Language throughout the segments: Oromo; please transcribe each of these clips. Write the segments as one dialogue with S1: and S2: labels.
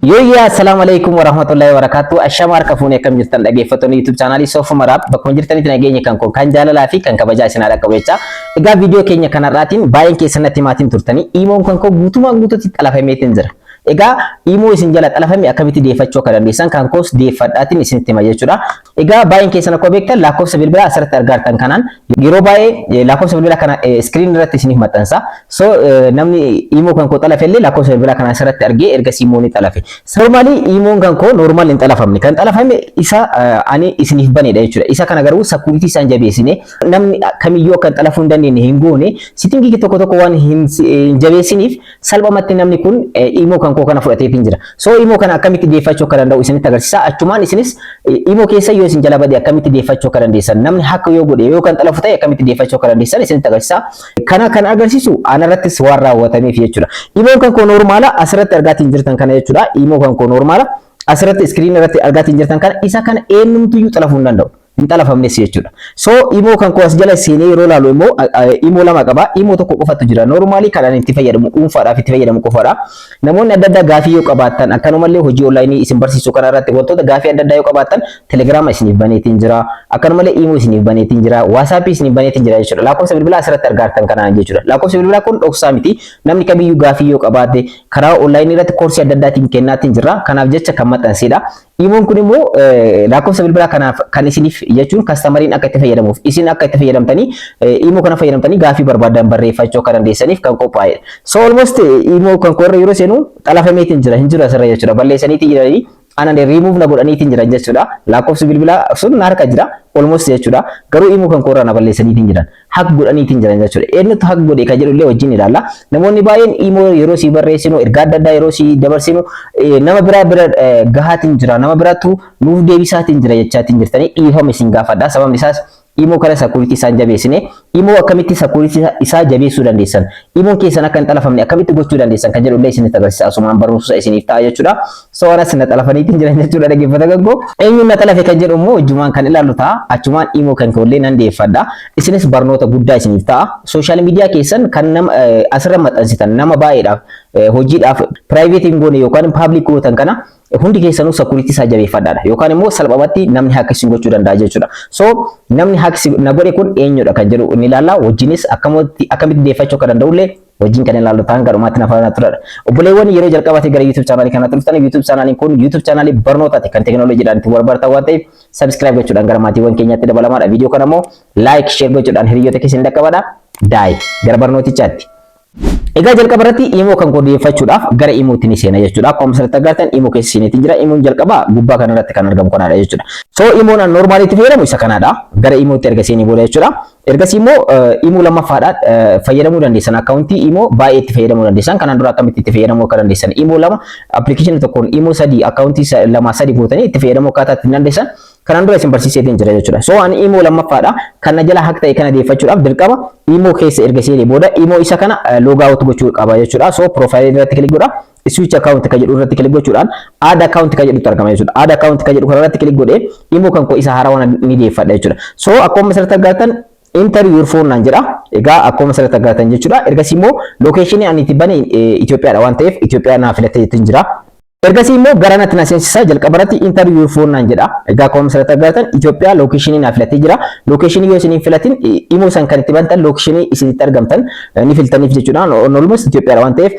S1: Yoyya assalamualaikum warahmatullahi wabarakatuh. Ashamar kafune kam jirtan dhaggeeffattoonni YouTube channel Sofu Maraab bakkuma jirtanitti nageenya kan jaalalaa fi kan kabajaa isin dhaqqabeecha. Egaa video keenya kanarraatiin baay'een keessanatti maatiin turtanii imoon kan koo guutuutti xalafameetiin jira. Egaa imo isin jala xalafame akkamitti deeffachuu akka dandeessan kan koos deeffadhaatiin isinitti hima jechuudha. Egaa baay'een keessan akkuma beektan lakkoofsa bilbilaa asirratti argattan kanaan yeroo baay'ee lakkoofsa bilbilaa kana screen irratti isiniif maxxansa. So namni imo kan koo xalafellee lakkoofsa bilbilaa kana asirratti argee ergasii imo ni xalafe. Normally imoon kan koo normal hin xalafamne. Kan xalafame isa ani isiniif baneedha jechuudha. Isa kana garuu security isaan jabeessine namni kamiyyuu kan xalafuu hin dandeenye hin goone sittingii tokko waan hin jabeessiniif salphamatti namni kun imo kan koo kana fudhateetiin jira. So imo kana akkamitti deeffachuu akka danda'u isinitti agarsiisa. Achumaan isinis imo keessa yoo isin jala badee akkamitti deeffachuu akka dandeessan namni hakka yoo godhe yoo kan xalafu ta'e akkamitti deeffachuu akka dandeessan isinitti agarsiisa. Kana kan agarsiisu anarrattis waan raawwatameef jechuudha. Imoon kan koo normaala asirratti argaatiin jirtan kana jechuudha. Imo kan koo normaala asirratti screen irratti argaatiin jirtan kana isa kana eenyumtuyyuu xalafuu hin danda'u. Hin xalafamnes jechuudha. So imo kan koo as jala seenee yeroo ilaalu immoo imo lama qaba. Imo tokko qofatu jira. Normally kan itti fayyadamu dhuunfaadhaaf itti fayyadamu qofaadha. Namoonni adda addaa gaafii yoo qabaattan akkanumallee hojii online isin barsiisuu kana irratti wantoota gaafii adda addaa yoo qabaattan Telegram isiniif baneetiin jira. Akkanumallee imo isiniif baneetiin jira. WhatsApp isiniif baneetiin jira jechuudha. Lakkoofsa bilbilaa asirratti argattan kanaan jechuudha. Lakkoofsa bilbilaa kun dhoksaa miti. Namni kamiyyuu gaafii yoo qabaate karaa online irratti koorsii adda addaatiin kennaatiin jira. Kanaaf jecha kan maxxansedha. Imoon kun immoo lakkoofsa bilbilaa kanaaf kan isiniif jechuun kastamariin akka itti fayyadamuuf isin akka itti fayyadamtanii imo kana fayyadamtanii gaafii barbaadan barreeffachuu akka dandeessaniif kan qophaa'edha. So almost imo kan koo irra yeroo seenu xalafameetiin jira hin jiru asirra jechuudha. Balleessaniitii jiranii ana remove na godhaniitiin jiran jechuudha. Lakkoofsi bilbilaa sun na harka jira almost jechuudha. Garuu imo kan koo irra na balleessaniitiin jiran hak godhaniitiin jiran jechuudha. Eenyutu hak godhe kan jedhu illee wajjin ilaalla. Namoonni baay'een imo yeroo si barreessinu ergaa adda addaa yeroo si dabarsinu nama bira gahaatiin jira. Nama biraatu nuuf deebisaatiin jira jechaatiin jirtanii dhiifama isin gaafadha. Sababni isaas imo kana security isaan jabeessine imo akkamitti security isaa jabeessuu dandeessan imo keessan akka hin xalafamne akkamitti gochuu dandeessan kan jedhu illee isinitti agarsiisa. Asumaan barumsa isiniif ta'a jechuudha. So anas na xalafaniitiin jiran jechuudha dhaggeeffata gaggoo. Eenyuun na xalafe kan jedhu immoo wajjumaan kan ilaallu ta'a. Achumaan imo kan kollee nan deeffadha. Isinis barnoota guddaa isiniif ta'a. Social media keessan kan nama asirra maxxansitan nama baay'eedhaaf hojiidhaaf private hin goone yookaan public gootan kana hundi keessanuu security isaa jabeeffadhaadha yookaan immoo salphamatti namni hack isin gochuu danda'a jechuudha. So namni hack na godhe kun eenyudha kan jedhu ni ilaalla. Wajjinis akkamitti deeffachuu akka danda'ullee wajjin kan ilaallu ta'an garumaatti nafaana turadha. Obboleewwan yeroo jalqabaate gara YouTube channel kana turtan YouTube channel kun YouTube channel barnootaati kan teknooloojiidhaan itti barbaartan waan ta'eef subscribe gochuudhaan gara maatiiwwan keenyaatti dabalamaadha. Video kana immoo like share gochuudhaan hiriyoota keessan dhaqqabadha. Daai gara barnootichaatti. Egaa jalqaba irratti imo kan koo deeffachuudhaaf gara imootti ni seena jechuudha. Akkuma asirratti agartan imo keessa seeneetiin jira. Imoon jalqaba gubbaa kana irratti kan argamu kanaadha jechuudha. So imoon an normaali itti fayyadamu isa kanaadha. Gara imootti erga seenee booda jechuudha. Ergasii immoo imo lammaffaadhaan fayyadamuu dandeessan. Akkaawuntii imo baay'ee itti fayyadamuu dandeessan. Kanaan dura akkamitti itti fayyadamuu akka dandeessan. Imo lama application tokkoon imo sadii akkaawuntii lama sadii gootanii itti fayyadamuu akkaataa itti dandeessan. Kanaan dura isin barsiiseetiin jira jechuudha. So ani imo lammaffaadha. Kan na jala hak ta'e kana deeffachuudhaaf dirqama imo keessa erga seenee booda imo isa kana log out gochuu qaba jechuudha. So profile irratti click godha. Switch account kan jedhu irratti click gochuudhaan add account kan jedhutu argama jechuudha. Add account kan jedhu irratti click godhee imo kan koo isa haarawaa ni deeffadha jechuudha. So akkuma asirratti agartan enter your phone nan jedha. Egaa akkuma asirratti agartan jechuudha. Ergasii immoo location ani itti bane Itoophiyaadha waan ta'eef Itoophiyaa naa filatee jira. Ergasii immoo gara natti na seensisaa jalqabarratti enter your phone nan jedha. Egaa akkuma asirratti agartan Itoophiyaa location naa filatee jira. Location yoo isin filatin imo san kan itti bantan location isinitti argamtan ni filtaniif jechuudha. Almost Itoophiyaadha waan ta'eef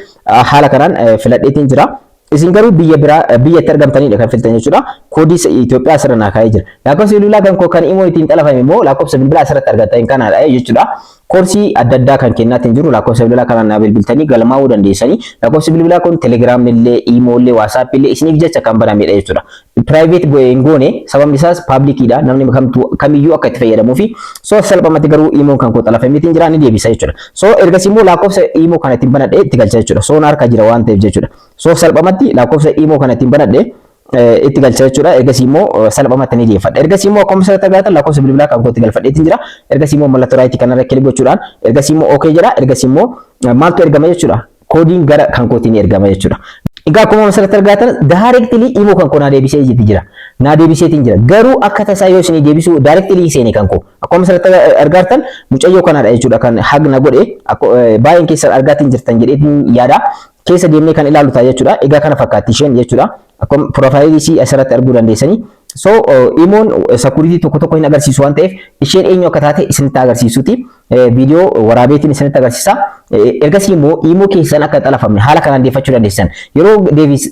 S1: haala kanaan filadheetiin jira. Isin garuu biyyatti argamtanidha kan filtan jechuudha. Koodii Itoophiyaa asirra naa kaa'ee jira. Lakkoofsa bilbilaa kan koo kan imo ittiin xalafame immoo lakkoofsa bilbilaa asirratti argattan kanaadha jechuudha. Koorsii adda addaa kan kennaatiin jiru lakkoofsa bilbilaa kanaan na bilbiltanii galmaa'uu dandeessanii. Lakkoofsi bilbilaa kun Telegram illee, imo illee, WhatsApp illee isiniif jecha kan banamedha jechuudha. Private hin goone sababni isaas publicidha. Namni kamiyyuu akka itti fayyadamuu fi so salphamatti garuu imo kan koo xalafameetiin jira ni deebisa jechuudha. So ergasii immoo lakkoofsa imo kana ittiin banadhee itti galcha jechuudha. So na harka jira waan ta'eef jechuudha. So salphamatti lakkoofsa imo kana ittiin banadhee itti galcha jechuudha. Ergasii immoo salphamatti ni deeffadha. Ergasii immoo akkuma asirratti agartan lakkoofsa bilbilaa kan kootti galfadheetiin jira. Ergasii immoo mallattoo raayitii kanarra kilik gochuudhaan ergasii immoo okay jedha. Ergasii immoo maaltu ergama jechuudha. Koodiin gara kan kootiin ergama jechuudha. Egaa akkuma asirratti agartan directly imo kan koo na deebisee jira. naa deebiseetiin jira. Garuu akka tasaa yoo isin deebisu directly seeni kan koo akkuma asirratti argartan mucayyoo kanaadha jechuudha kan hagna godhe baay'een keessan argaatiin jirtan jedheetiin yaada keessa deemnee kan ilaalu ta'a jechuudha. Egaa kana fakkaatti isheen jechuudha. Akkuma profaayilii isii asirratti arguu dandeessanii. So imoon security tokko hin agarsiisu waan ta'eef isheen eenyu akka taate isinitti agarsiisuti. Viidiyoo waraabeetiin isinitti agarsiisa. Ergasii immoo imoo keessan akka xalafamne haala kanaan deeffachuu dandeessan. Yeroo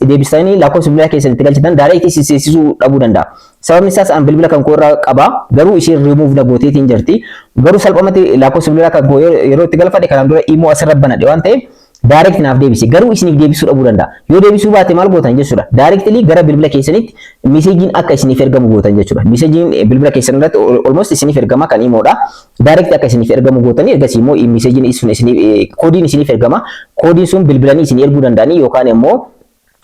S1: deebistanii lakkoofsa bilbilaa keessan itti galchitan direct seensisuu dhabuu danda'a. Sababni isaas an bilbila kan koo irraa qaba garuu isheen remove na gooteetiin jirti. Garuu salphumatti lakkoofsa bilbilaa kan koo yeroo itti galfadhe kanaan dura imoo asirra banadhe waan ta'eef direct naaf deebise garuu isiniif deebisuu dhabuu danda'a. Yoo deebisuu baate maal gootan jechuudha. Directly gara bilbila keessanitti messaging akka isiniif ergamu gootan jechuudha. Messaging bilbila keessan irratti almost isiniif ergama kan imoodha. Direct akka isiniif ergamu gootanii ergasii immoo messaging isiniif koodiin isiniif ergama. Koodiin sun bilbilanii isin erguu danda'anii yookaan immoo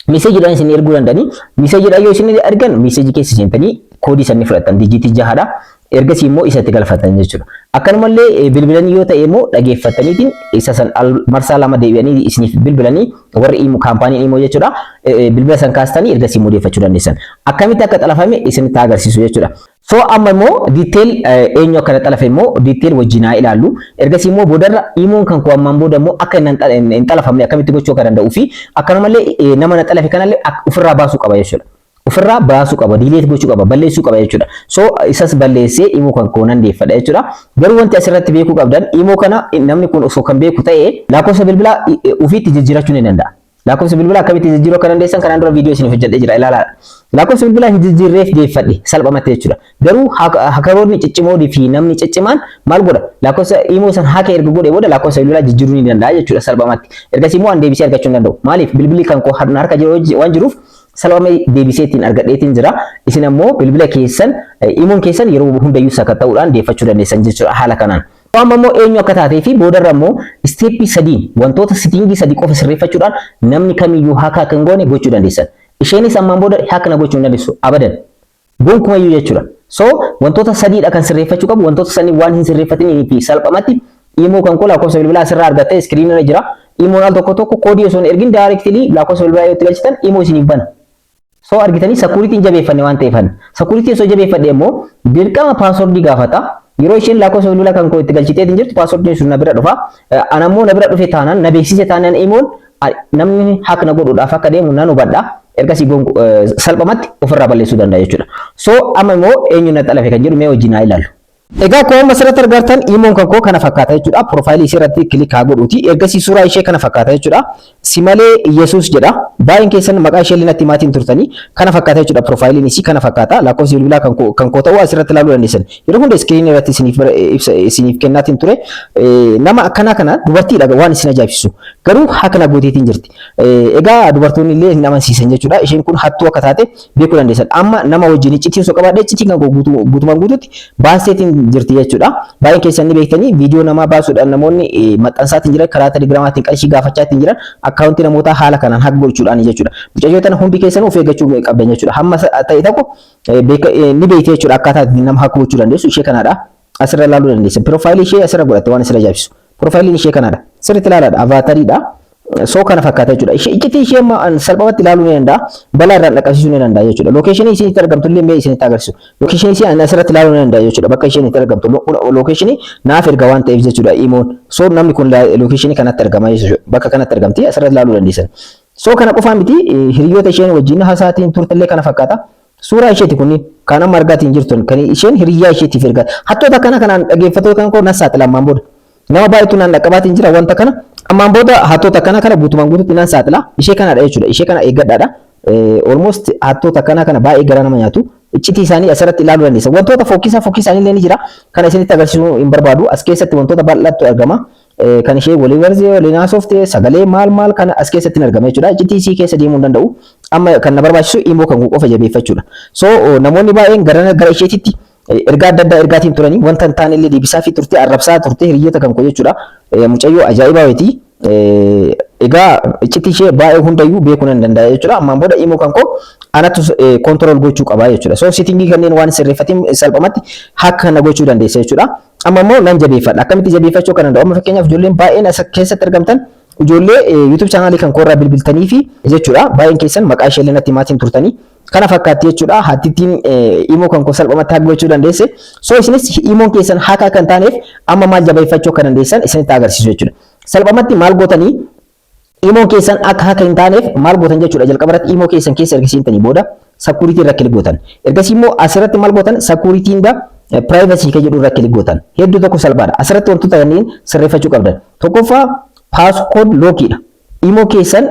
S1: message isin erguu danda'anii message yoo isin ergan message keessa seentanii koodii sanni fudhatan digitii 6dha. Ergasii immoo isatti galfatan jechuudha. Akkanumallee bilbilanii yoo ta'e immoo dhageeffataniitiin isa san marsaa lama deebi'anii isiniif bilbilanii warri imo kaampaaniin imo jechuudha. Bilbila san kaastanii ergasii immoo deeffachuu dandeessan. Akkamitti akka xalafame isinitti agarsiisu jechuudha. So amma immoo detail eenyu akka xalafe immoo detail wajjin haa ilaallu. Ergasii immoo boodarra imoon kan koo ammaan booda immoo akka hin xalafamne akkamitti gochuu akka danda'uu fi akkanumallee nama na xalafe kanallee ofirraa baasuu qaba jechuudha. Ofirraa baasuu qaba, delete gochuu qaba, balleessuu qaba jechuudha. So isas balleessee imo kan koo nan deeffadha jechuudha. Garuu wanti asirratti beekuu qabdan imo kana namni kun osoo kan beeku ta'e lakkoofsa bilbilaa ufiitti jijjiirachuu ni danda'a. Lakkoofsa bilbilaa akkamitti jijjiiruu akka dandeessan kanaan dura viidiyoo isiniif hojjedhee jira ilaalaa. Lakkoofsa bilbilaa hin jijjiirreef deeffadhe salphamatte jechuudha. Garuu hakaroonni ciccimoodii fi namni ciccimaan maal godha? Lakkoofsa imo san haka erga godhe booda lakkoofsa bilbilaa jijjiiruu ni danda'a jechuudha salphamatti. Ergasii immoo an deebisee argachuu hin danda'u. Maaliif bilbilli kan koo harka jiru waan jiruuf salphama deebiseetiin argadheetiin jira. Isin ammoo bilbila keessan imoon keessan yeroo hundayyuu sakatta'uudhaan deeffachuu dandeessan jechuudha haala kanaan. Amma immoo eenyu akka taatee fi boodarra immoo isteeppii 3 wantoota sitingii 3 qofa sirreeffachuudhaan namni kamiyyuu haka kan goone gochuu dandeessan. Isheenis ammaan booda haka na gochuu dandeessu abadan. Gonkumayyuu jechuudha. So wantoota 3dha kan sirreeffachuu qabu wantoota sanii waan hin sirreeffatin fi salphamatti imo kan koo lakkoofsa bilbilaa asirraa argattee iskiriin irra jira. Imoon al tokko koodii osoo hin ergin directly lakkoofsa bilbilaa yoo itti galchitan imo isiniif bana. So argitanii security jabeeffanne waan ta'eefan. Security osoo jabeeffadhe immoo dirqama password gaafata. Yeroo isheen lakkoofsa bilbilaa kan koo itti galchiteetiin jirtu password sun na bira dhufa. Anammoo na bira dhufe taanaan na beeksise taanaan imoon namni hack na godhuudhaaf akka deemu nan hubadha. Ergasii salphamatti ofirraa balleessuu danda'a jechuudha. So amma immoo eenyu na xalafe kan jedhu mee wajjin haa ilaallu. Egaa akkuma asirratti argartan imoon kan koo kana fakkaata jechuudha. Profaayilii ishee irratti kilik haa godhuuti. Ergasii suuraa ishee kana fakkaata jechuudha. Simalee Yesuus jedha. Baay'een keessan maqaa ishee linatti maatiin turtanii kana fakkaata jechuudha. Profaayiliin isii kana fakkaata. Lakkoofsi bilbilaa kan koo ta'uu asirratti ilaaluu dandeessan. Yeroo hunda iskiriinii irratti isiniif kennaatiin ture. Nama akkanaa kana dubartiidha waan isin ajaa'ibsiisu. Garuu haakana gooteetiin jirti. Egaa dubartoonni illee hin amansiisan jechuudha. Isheen kun hattuu akka taate beekuu dandeessan. Amma nama wajjin iccitii osoo qabaadhe iccitiin kan guutumaan guutuutti baaseetiin jirti jechuudha. Baay'een keessan ni beektanii viidiyoo namaa baasuudhaan namoonni maxxansaatiin jiran karaa telegiraamaatiin qarshii gaafachaatiin jiran akkaawuntii namootaa haala kanaan hack gochuudhaan jechuudha. Mucayyoo tana hundi keessan of eeggachuu qabdan jechuudha. Hamma ta'e tokko ni beekte jechuudha akkaataa nama hack gochuu dandeessu ishee kanaadha. Asirra ilaaluu dandeessan. Profaayilii ishee asirra godhatte waan asirra ajaa'ibsiisu. Profaayiliin ishee kanaadha. Sirriitti ilaalaadha. Avaatariidha. So kana fakkaata jechuudha. Iccitii ishee salphumatti ilaaluu ni danda'a. Balaa irraan dhaqqabsiisuu ni danda'a jechuudha. Lokeeshinii isiin itti argamtu illee mee isinitti agarsiisu. Lokeeshinii isii asirratti ilaaluu ni danda'a jechuudha. Bakka isheen itti argamtu lokeeshinii naaf erga waan ta'eef jechuudha imoon. So namni kun lokeeshinii kanatti argama jechuudha. Bakka kanatti argamti asirratti ilaaluu dandeessan. So kana qofaa miti hiriyoota isheen wajjin haasaatiin turtellee kana fakkaata. Suuraa isheeti kunniin kan amma argaatiin jirtu kan isheen hiriyyaa isheetiif ergaa. Hattoota kana kanaan dhaggeeffattoota kan koo nas saaxila ammaan booda. Nama baay'eetu naan dhaqqabaatiin jira wanta kana. Ammaan booda hattoota kana guutumaan guutuutti nan saaxila. Ishee kanadha jechuudha. Ishee kana eeggadhaadha. Almost hattoota kana baay'ee gara nama nyaatu. Iccitii isaanii asirratti ilaaluu dandeessa. Wantoota fokkii isaanii illee ni jira. Kana isinitti agarsiisuu hin barbaadu. As keessatti wantoota bal'aatu argama. Kan ishee walii warzee walii naasofte sagalee maal kana as keessatti hin argama jechuudha. Iccitii isii keessa deemuu hin danda'u. Amma kan na barbaachisu immoo kan qofa jabeeffachuudha. So namoonni baay'een gara isheetitti ergaa adda addaa ergaatiin turanii wanta hin taane illee deebisaa fi turtee arrabsaa turtee hiriyoota kan koo jechuudha. Mucayyoo ajaa'ibaa wayitii. Egaa iccitii ishee baay'ee hundayyuu beekuu nan danda'a jechuudha. Ammaan booda immoo kan koo anatu control gochuu qaba jechuudha. So settingii kanneen waan sirreeffatiin salphumatti hack kana gochuu dandeessa jechuudha. Amma immoo nan jabeeffadha. Akkamitti jabeeffachuu kana danda'u? Amma fakkeenyaaf ijoolleen baay'een as keessatti argamtan ijoollee YouTube channel kan korraa bilbiltanii fi jechuudha baay'een keessan maqaa ishee natti maatiin turtanii kana fakkaatti jechuudha hattittiin imo kan ko salphamatti haggachuu dandeesse so isinis imoon keessan hakaa kan taaneef amma maal jabeeffachuu kan dandeessan isinitti agarsiisu jechuudha salphamatti maal gootanii imoon keessan akka haka hin taaneef maal gootan jechuudha jalqabarratti imo keessan keessa erga seentanii booda security irra kilik gootan ergasii immoo asirratti maal gootan security inda privacy kan jedhu irra kilik gootan hedduu tokko salphaadha asirratti wantoota kanneen sirreeffachuu qabdan tokkoffaa passcode lockidha imo keessan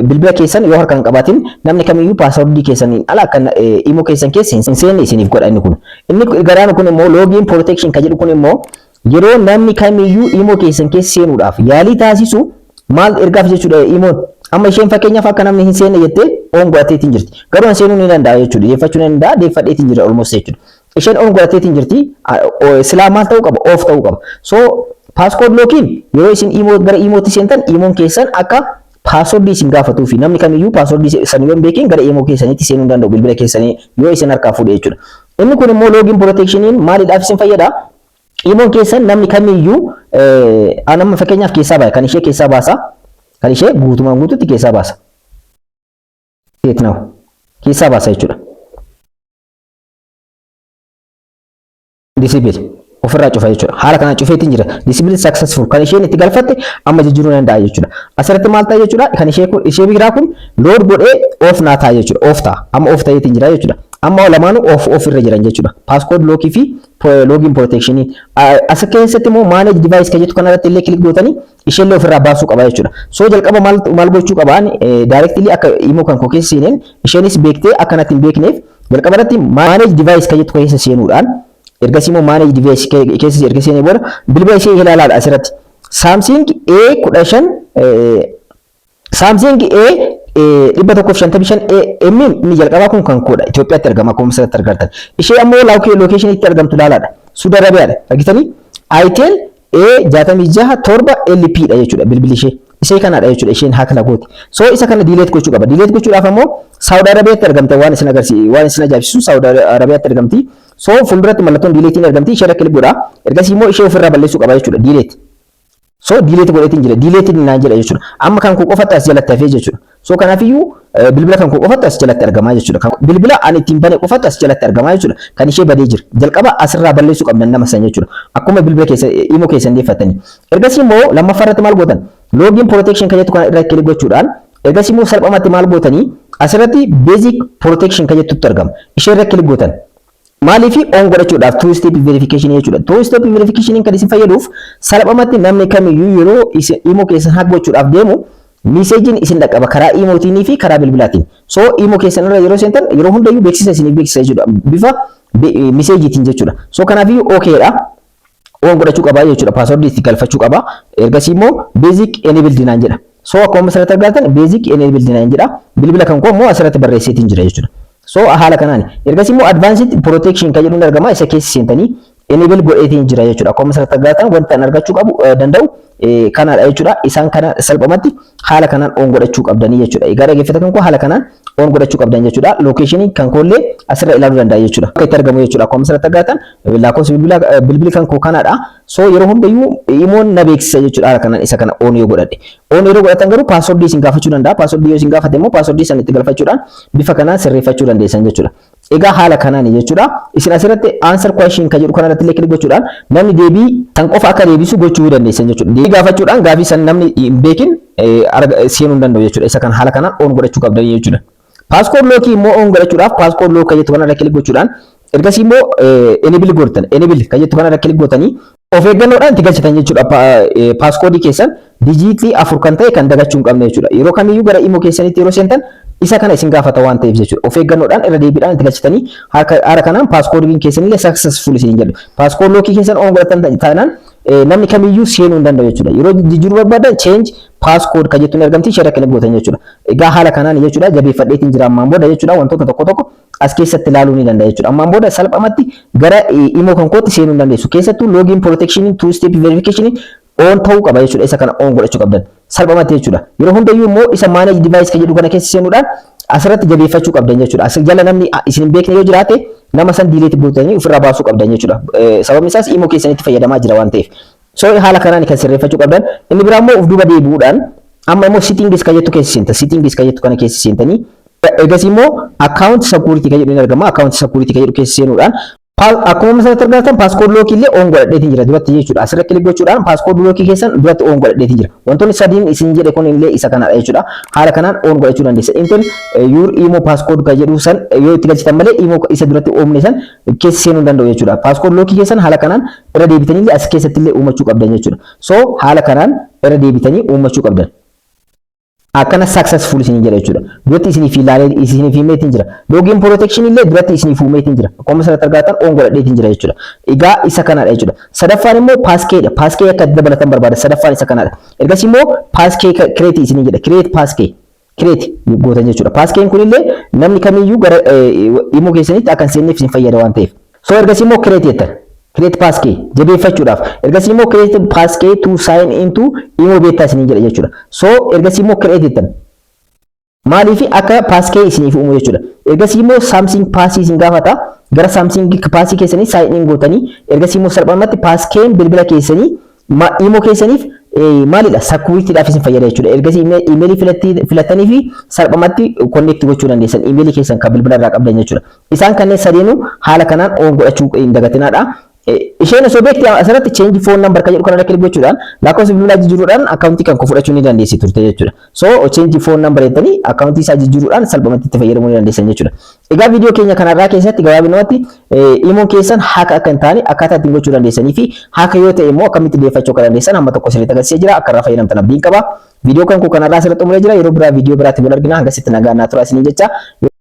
S1: bilbila keessan yoo harkaan qabaatin namni kamiyyuu password keessaniin ala kan imo keessan keessa hin seenne isiniif godha inni garaan kun immoo login protection kan jedhu kun immoo yeroo namni kamiyyuu imo keessan keessa seenuudhaaf yaalii taasisu maal ergaaf jechuudha imoon amma isheen fakkeenyaaf akka namni hin seenne jettee on godhateetiin jirti garuu an seenuu ni danda'a jechuudha deeffachuu ni danda'a deeffadheetiin jira almost jechuudha isheen on godhateetiin jirti silaa maal ta'uu qaba off ta'uu qaba so passcode locking yeroo isin imo gara imootti seentan imoon keessan akka password isin gaafatuu fi namni kamiyyuu password san yoo beekin gara imo keessanitti seenuu danda'u bilbila keessanii yoo isin harkaa fuudhe jechuudha inni kun immoo login protectioniin maaliidhaaf isin fayyada imoon keessan namni kamiyyuu anamma fakkeenyaaf keessaa baasa kan ishee keessaa baasa kan ishee guutumaan guututti keessaa baasa keessaa baasa jechuudha disable ofirraa cufa jechuudha haala kana cufeetiin jira disable successful kan isheen itti galfatte amma jijjiiruu danda'a jechuudha asirratti maal ta'a jechuudha kan ishee biraa kun load godhee off naa ta'a jechuudha off ta'a amma off ta'eetiin jira jechuudha amma lamaanuu off irra jiran jechuudha passcode lock fi login protection as keessatti immoo manage device kan jettu kanarratti illee click gootanii isheellee ofirraa baasuu qaba jechuudha so jalqaba maal gochuu qabaan directly akka imo kan koo keessa seeneen isheenis beektee akkanatti hin beekneef jalqabarratti manage device kan jettu keessa seenuudhaan ergasii immoo manage device keessa erga seenee booda bilbila ishee ilaalaadha asirratti Samsung A15 Samsung A 155 M ni jalqabaa kun kan koodha Itoophiyaatti argama akkuma asirratti argattan ishee ammoo location itti argamtu ilaalaadha Saudi Arabiyaadha argitanii Itel A66 LP dha jechuudha bilbilli ishee kanadha jechuudha isheen haaka lagooti so isa kana delete gochuu qaba delete gochuudhaaf ammoo Saudi Arabiyaatti argamta waan isin ajaa'ibsiisu Saudi Arabiyaatti argamti so fuulduratti mallattoon deleetiin argamti ishee click godha ergasii immoo ishee ofirraa balleessuu qaba jechuudha delete so delete godheetiin jira delete naan jedha jechuudha amma kan koo qofatti as jalatti hafee jechuudha so kanaafiyyuu bilbila kan koo qofatti as jalatti argamaa jechuudha bilbila ani ittiin bane qofatti as jalatti argamaa jechuudha kan ishee badee jira jalqaba asirraa balleessuu qabdan nama san jechuudha akkuma bilbila keessa imo keessan deeffatanii ergasii immoo lammaffaarratti maal gootan login protection kan jettu kana irra click gochuudhaan ergasii immoo salphamatti maal gootanii asirratti basic protection kan jettutti argama ishee irra click gootan maaliif on godhachuudhaaf two step verification jechuudha two step verification kan isin fayyaduuf salphamatti namni kamiyyuu yeroo imo keessan hack gochuudhaaf deemu message isin dhaqqaba karaa imootiinii fi karaa bilbilaatiin so imo keessan irra yeroo seentan yeroo hundayyuu beeksisa isin beeksisa jechuudha bifa messageetiin jechuudha so kanaafiyyuu okay dha on godhachuu qaba jechuudha password itti galfachuu qaba ergasii immoo basic enabled naan jedha so akkuma asirratti argattan basic enabled naan jedha bilbila kan koo immoo asirratti barreesseetiin jira jechuudha so haala kanaan ergasii immoo advanced protection kan jedhuun argama isa keessa seentanii enable godheetiin jira jechuudha akkuma asirratti argattan wanta argachuu qabu danda'u kanadha jechuudha isaan kana salphamatti haala kanaan on godhachuu qabdanii jechuudha egaa dhaggeeffatan koo haala kanaan on godhachuu qabdan jechuudha location kan koollee asirra ilaaluu danda'a jechuudha akka itti argamu jechuudha akkuma asirratti argattan lakkoofsa bilbila kan koo kanadha so yeroo hundayyuu imoon na beeksisa jechuudha haala kanaan isa kana on yoo godhadhe on yeroo godhatan garuu password isin gaafachuu danda'a password yoo isin gaafate immoo password san itti galfachuudhaan bifa kanaan sirreeffachuu dandeessan jechuudha egaa haala kanaan jechuudha isin asirratti answer question kan jedhu kanarratti illee click gochuudhaan namni deebii tan qofa akka deebisu gochuu dandeessan jechuudha deebii gaafachuudhaan gaafii san namni hin beekin seenuu hin danda'u jechuudha isa kan haala kanaan on godhachuu qabdan jechuudha passcode lock immoo on godhachuudhaaf passcode lock kan jettu kanarra click gochuudhaan ergasii immoo enable gootan enable kan jettu kanarra click gootanii of eeggannoodhaan itti galchatan jechuudha passcode keessan dijiitii 4 kan ta'e kan dagachuu hin qabne jechuudha yeroo kamiyyuu gara imo keessanitti yeroo seentan isa kana isin gaafata waan ta'eef jechuudha of eeggannoodhaan irra deebiidhaan itti galchitanii haala kanaan passcode keessanillee successful isin jedhu passcode lock keessan on godhatan taanaan namni kamiyyuu seenuu hin danda'u jechuudha yeroo jijjiiruu barbaadan change passcode kan jettuun argamti ishee irra click gootan jechuudha egaa haala kanaan jechuudha jabeeffadheetiin jira ammaan booda jechuudha wantoota tokko as keessatti ilaaluu ni danda'a jechuudha ammaan booda salphamatti gara imo kan kootti seenuu hin dandeessu keessattuu login protection two step verification on ta'uu qaba jechuudha isa kana on godhachuu qabdan salphamatti jechuudha yeroo hundayyuu immoo isa manage device kan jedhu kana keessa seenuudhaan asirratti jabeeffachuu qabdan jechuudha as jala namni isin hin beekne yoo jiraate nama san delete gootanii ofirraa baasuu qabdan jechuudha sababni isaas imo keessanitti fayyadamaa jira waan ta'eef so haala kanaan kan sirreeffachuu qabdan inni biraa immoo of duuba deebi'uudhaan amma immoo settings kan jettu keessa seenta. Settings kan jettu kana keessa seentanii egas immoo account security kan jedhu ni argama. Account security kan jedhu keessa seenuudhaan akkuma misal argattan passcode lock illee on godhadheetiin jira duratti jechuudha. Asirra kilik gochuudhaan passcode lock keessan duratti on godhadheetiin jira. Wantoonni sadiin isin jedhe kun illee isa kanadha jechuudha. Haala kanaan on godhachuu dandeessa. Intel your imo passcode kan jedhu san yoo itti galchitan malee imo isa duratti oomne san keessa seenuu danda'u jechuudha. Passcode lock keessan haala kanaan irra deebitanii as keessatti illee uumachuu qabdan jechuudha. So haala kanaan irra deebitanii uumachuu qabdan. Akkana successful isin jedha jechuudha. Duratti isiniif ilaalee isiniif himeetiin jira. Login protection illee duratti isiniif himeetiin jira. Akkuma asirratti argattan on godhadheetiin jira jechuudha. Egaa isa kanadha jechuudha. Sadaffaan immoo passkey dha. Passkey akka dabalatan barbaada. Sadaffaan isa kanadha. Ergas immoo passkey create isin jedha. Create passkey. Create gootan jechuudha. Passkey kun illee namni kamiyyuu gara imo keessanitti akka seenneef isin fayyada waan ta'eef. So ergas immoo create jettan. Create passkey jabeeffachuudhaaf ergas immoo create passkey to sign into imo beta isin jedha jechuudha. So ergas immoo create jettan maaliif akka passkey isiniif uumu jechuudha. Ergas immoo Samsung pass isin gaafata gara Samsung pass keessanii sign in gootanii ergas immoo salphaamatti passkey bilbila keessanii imo keessaniif maalidha security dhaaf isin fayyada jechuudha. Ergas email filattanii fi salphaamatti connect gochuu dandeessan email keessan kan bilbila irraa qabdan jechuudha. Isaan kanneen sadeenu haala kanaan on godhachuu hin dagatinaadha. Isheen osoo beekti asirratti change phone number kan jedhu kana kilik gochuudhaan lakkoofsa bilbilaa jijjiiruudhaan akkaawuntii kan fudhachuu ni dandeessi turte jechuudha. So change phone number jettanii akkaawuntii isaa jijjiiruudhaan salphumatti itti fayyadamuu ni dandeessan jechuudha. Egaa viidiyoo keenya kanarraa keessatti gabaabinumatti imoon keessan haaka akka hin taane akkaataa ittiin gochuu dandeessanii fi haaka yoo ta'e immoo akkamitti deeffachuu akka dandeessan amma tokko sirriitti agarsiisee jira. Akka irraa fayyadamtan abdiin qaba. Viidiyoo kan kanarraa asirratti xumuree jira. Yeroo biraa viidiyoo biraatti wal argina. Hangasitti nagaa naa tura isiniin jecha.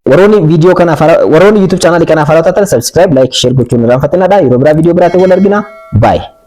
S1: Warroonni YouTube channel kanaaf haaraa taatan subscribe, like, share gochuun irraanfatinadha. Yeroo biraa viidiyoo biraatti wal argina. Bye.